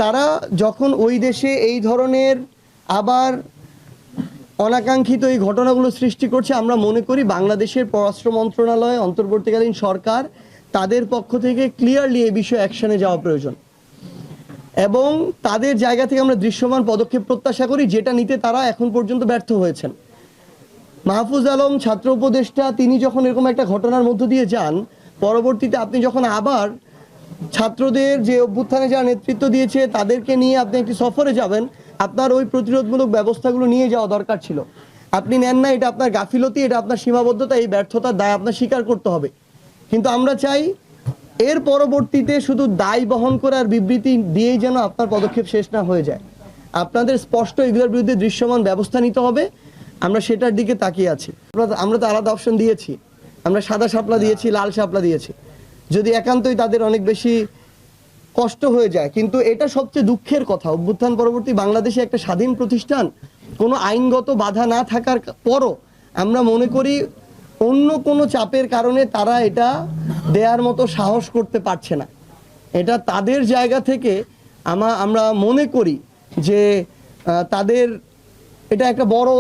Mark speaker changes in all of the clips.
Speaker 1: তারা যখন ওই দেশে এই ধরনের আবার অনাকাঙ্ক্ষিত এই ঘটনাগুলো সৃষ্টি করছে, আমরা মনে করি বাংলাদেশের পররাষ্ট্র মন্ত্রণালয়, অন্তর্বর্তীকালীন সরকার, তাদের পক্ষ থেকে ক্লিয়ারলি এই বিষয়ে অ্যাকশনে যাওয়া প্রয়োজন এবং তাদের জায়গা থেকে আমরা দৃশ্যমান পদক্ষেপ প্রত্যাশা করি, যেটা নিতে তারা এখন পর্যন্ত ব্যর্থ হয়েছেন। মাহফুজ আলম ছাত্র উপদেষ্টা তিনি যখন এরকম একটা ঘটনার মধ্য দিয়ে যান, পরবর্তীতে আপনি যখন আবার ছাত্রদের যে অভ্যুত্থানে যারা নেতৃত্ব দিয়েছে তাদেরকে নিয়ে আপনি একটি সফরে যাবেন, আপনার ওই প্রতিরোধমূলক ব্যবস্থাগুলো নিয়ে যাওয়া দরকার ছিল। আপনি নেন না, এটা আপনার গাফিলতি, এটা আপনার সীমাবদ্ধতা, এই ব্যর্থতার দায় আপনার স্বীকার করতে হবে। কিন্তু আমরা চাই এর পরবর্তীতে শুধু দায় বহন করে আর বিবৃতি দিয়েই যেন আপনার পদক্ষেপ শেষ না হয়ে যায়। আপনাদের স্পষ্ট এগুলোর বিরুদ্ধে দৃশ্যমান ব্যবস্থা নিতে হবে। আমরা সেটার দিকে তাকিয়ে আছি। আমরা তো আলাদা অপশন দিয়েছি, আমরা সাদা শাপলা দিয়েছি, লাল শাপলা দিয়েছি, যদি একান্তই তাদের অনেক বেশি কষ্ট হয়ে যায়। কিন্তু এটা সবচেয়ে দুঃখের কথা, অভ্যুত্থান পরবর্তী বাংলাদেশে একটা স্বাধীন প্রতিষ্ঠান, কোনো আইনগত বাধা না থাকার পরও আমরা মনে করি অন্য কোনো চাপের কারণে তারা এটা দেওয়ার মতো সাহস করতে পারছে না। এটা তাদের জায়গা থেকে আমরা মনে করি যে তাদের এটা একটা বড়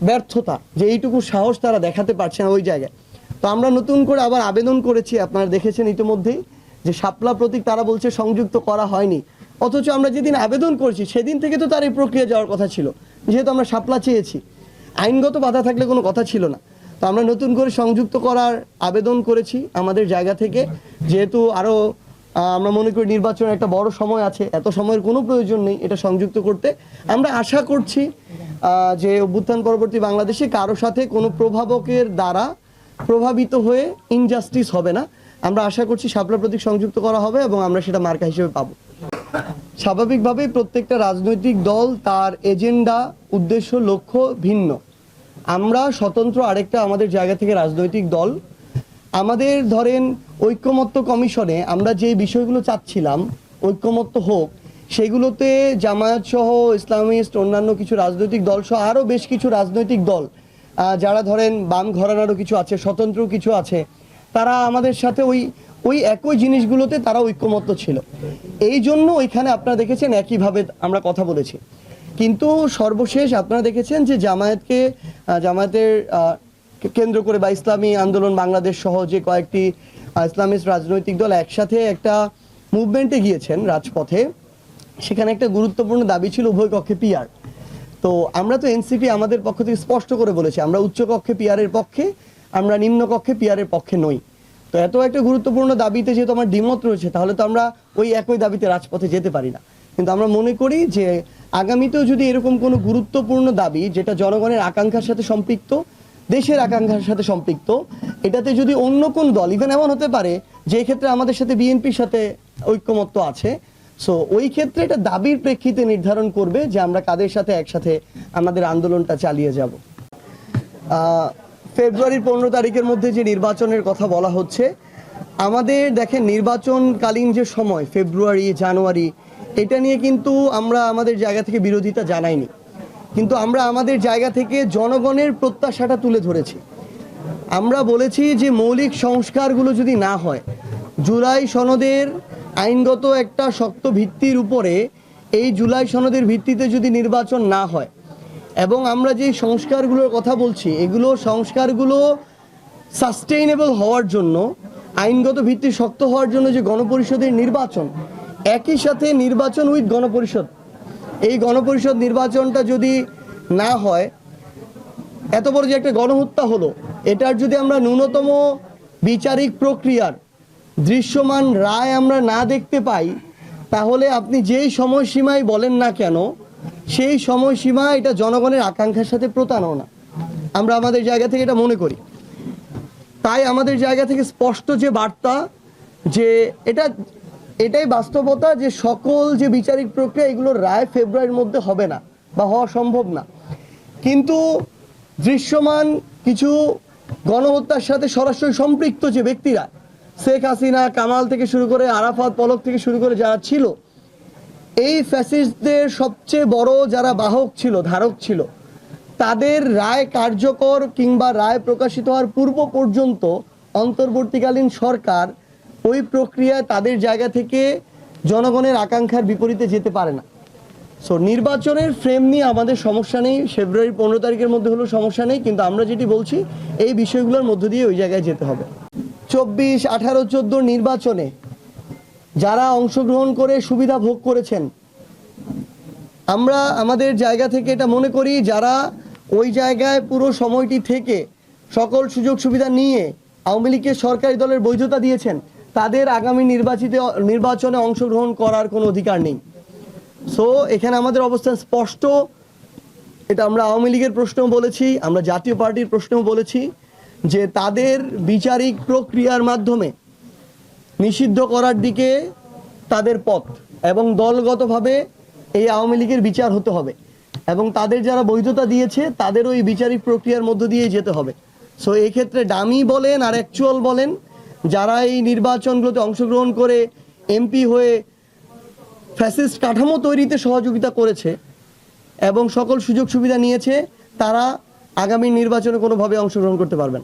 Speaker 1: ব্যর্থতা যে এইটুকু সাহস তারা দেখাতে পারছে না ওই জায়গায়। তো আমরা নতুন করে আবার আবেদন করেছি, আপনারা দেখেছেন ইতিমধ্যেই যে শাপলা প্রতীক তারা বলছে সংযুক্ত করা হয়নি, অথচ আমরা যেদিন আবেদন করেছি সেদিন থেকে তো তার এই প্রক্রিয়া যাওয়ার কথা ছিল, যেহেতু আমরা শাপলা চেয়েছি, আইনগত বাধা থাকলে কোনো কথা ছিল না। তো আমরা নতুন করে সংযুক্ত করার আবেদন করেছি আমাদের জায়গা থেকে, যেহেতু আরও আমরা মনে করি নির্বাচনের একটা বড় সময় আছে, এত সময়ের কোনো প্রয়োজন নেই এটা সংযুক্ত করতে। আমরা আশা করছি যে অভ্যুত্থান পরবর্তী বাংলাদেশে কারো সাথে কোনো প্রভাবকের দ্বারা প্রভাবিত হয়ে ইনজাস্টিস হবে না। আমরা আশা করছি শাপলা প্রতীক সংযুক্ত করা হবে এবং আমরা সেটা মার্কা হিসেবে পাবো। স্বাভাবিকভাবেই প্রত্যেকটা রাজনৈতিক দল তার এজেন্ডা, উদ্দেশ্য, লক্ষ্য ভিন্ন। আমরা স্বতন্ত্র আরেকটা আমাদের জায়গা থেকে রাজনৈতিক দল। আমাদের ধরেন ঐক্যমত্য কমিশনে আমরা যে বিষয়গুলো চাচ্ছিলাম ঐক্যমত্য হোক, সেগুলোতে জামায়াত সহ ইসলামিস্ট অন্যান্য কিছু রাজনৈতিক দল সহ আরও বেশ কিছু রাজনৈতিক দল যারা ধরেন বাম ঘরানারও কিছু আছে, স্বতন্ত্র কিছু আছে, তারা আমাদের সাথে ওই একই জিনিসগুলোতে তারা ঐক্যমত্য ছিল। এই জন্য ওইখানে আপনারা দেখেছেন একইভাবে আমরা কথা বলেছি। কিন্তু সর্বশেষ আপনারা দেখেছেন যে জামায়াতের কেন্দ্র করে বা ইসলামী আন্দোলন বাংলাদেশ সহ যে কয়েকটি ইসলামিস্ট রাজনৈতিক দল একসাথে একটা মুভমেন্টে গিয়েছেন রাজপথে। সেখানে একটা গুরুত্বপূর্ণ দাবি ছিল উভয় কক্ষে পিআর। তো আমরা তো এনসিপি আমাদের পক্ষ থেকে স্পষ্ট করে বলেছি আমরা উচ্চ কক্ষে পিআরের পক্ষে, আমরা নিম্ন কক্ষে পিআরের পক্ষে নই। তো এত একটা গুরুত্বপূর্ণ দাবিতে যেহেতু আমার দ্বিমত রয়েছে, তাহলে তো আমরা ওই একই দাবিতে রাজপথে যেতে পারি না। কিন্তু আমরা মনে করি যে আগামীতেও যদি এরকম কোনো গুরুত্বপূর্ণ দাবি যেটা জনগণের আকাঙ্ক্ষার সাথে সম্পৃক্ত, দেশের আকাঙ্ক্ষার সাথে সম্পৃক্ত, এটাতে যদি অন্য কোন দল, ইভেন এমন হতে পারে যে ক্ষেত্রে আমাদের সাথে বিএনপির সাথে ঐক্যমত্য আছে, সো ওই ক্ষেত্রে এটা দাবির প্রেক্ষিতে নির্ধারণ করবে যে আমরা কাদের সাথে একসাথে আমাদের আন্দোলনটা চালিয়ে যাব। ফেব্রুয়ারির 15 তারিখের মধ্যে যে নির্বাচনের কথা বলা হচ্ছে, আমাদের দেখেন নির্বাচনকালীন যে সময় ফেব্রুয়ারি, জানুয়ারি, এটা নিয়ে কিন্তু আমরা আমাদের জায়গা থেকে বিরোধিতা জানাইনি, কিন্তু আমরা আমাদের জায়গা থেকে জনগণের প্রত্যাশাটা তুলে ধরেছি। আমরা বলেছি যে মৌলিক সংস্কারগুলো যদি না হয়, জুলাই সনদের আইনগত একটা শক্ত ভিত্তির উপরে এই জুলাই সনদের ভিত্তিতে যদি নির্বাচন না হয়, এবং আমরা যে সংস্কারগুলোর কথা বলছি এগুলো সংস্কারগুলো সাস্টেইনেবল হওয়ার জন্য, আইনগত ভিত্তি শক্ত হওয়ার জন্য যে গণপরিষদের নির্বাচন, একই সাথে নির্বাচন উইথ গণপরিষদ, এই গণপরিষদ নির্বাচনটা যদি না হয়, এত বড় যে একটা গণহত্যা হলো, এটার যদি আমরা ন্যূনতম বিচারিক প্রক্রিয়ার দৃশ্যমান রায় আমরা না দেখতে পাই, তাহলে আপনি যেই সময়সীমায় বলেন না কেন, সেই সময়সীমা এটা জনগণের আকাঙ্ক্ষার সাথে প্রতারণা। আমরা আমাদের জায়গা থেকে এটা মনে করি। তাই আমাদের জায়গা থেকে স্পষ্ট যে বার্তা, যে এটাই বাস্তবতা যে সকল যে বিচারিক প্রক্রিয়া এগুলোর রায় ফেব্রুয়ারির মধ্যে হবে না বা হওয়া সম্ভব না। কিন্তু দৃশ্যমান কিছু গণহত্যার সাথে সরাসরি সম্পৃক্ত যে ব্যক্তিরা, শেখ হাসিনা, কামাল থেকে শুরু করে আরাফাত, পলক থেকে শুরু করে যারা ছিল, এই ফ্যাসিস্টদের সবচেয়ে বড় যারা বাহক ছিল, ধারক ছিল, তাদের রায় কার্যকর কিংবা রায় প্রকাশিত হওয়ার পূর্ব পর্যন্ত অন্তর্বর্তীকালীন সরকার ওই প্রক্রিয়ায় তাদের জায়গা থেকে জনগণের আকাঙ্ক্ষার বিপরীতে যেতে পারে না। সো নির্বাচনের ফ্রেম নিয়ে আমাদের সমস্যা নেই, ফেব্রুয়ারি 15 তারিখের মধ্যে হলেও সমস্যা নেই, কিন্তু আমরা যেটি বলছি এই বিষয়গুলোর মধ্য দিয়ে ওই জায়গায় যেতে হবে। 24, 18, 14 নির্বাচনে যারা অংশগ্রহণ করে সুবিধা ভোগ করেছেন, আমরা আমাদের জায়গা থেকে এটা মনে করি যারা ওই জায়গায় পুরো সময়টি থেকে সকল সুযোগ সুবিধা নিয়ে আওয়ামী লীগকে সরকারি দলের বৈধতা দিয়েছেন, তাদের আগামী নির্বাচনে অংশগ্রহণ করার কোনো অধিকার নেই। সো এখানে আমাদের অবস্থান স্পষ্ট। এটা আমরা আওয়ামী লীগের প্রশ্নেও বলেছি, আমরা জাতীয় পার্টির প্রশ্নেও বলেছি যে তাদের বিচারিক প্রক্রিয়ার মাধ্যমে নিষিদ্ধ করার দিকে তাদের পথ, এবং দলগতভাবে এই আওয়ামী লীগের বিচার হতে হবে, এবং তাদের যারা বৈধতা দিয়েছে তাদেরও এই বিচারিক প্রক্রিয়ার মধ্য দিয়ে যেতে হবে। সো এই ক্ষেত্রে ডামি বলেন আর অ্যাকচুয়াল বলেন, যারা এই নির্বাচনগুলোতে অংশগ্রহণ করে এমপি হয়ে ফ্যাসিস্ট কাঠামো তৈরিতে সহযোগিতা করেছে এবং সকল সুযোগ সুবিধা নিয়েছে, তারা আগামী নির্বাচনে কোনোভাবে অংশগ্রহণ করতে পারবেন।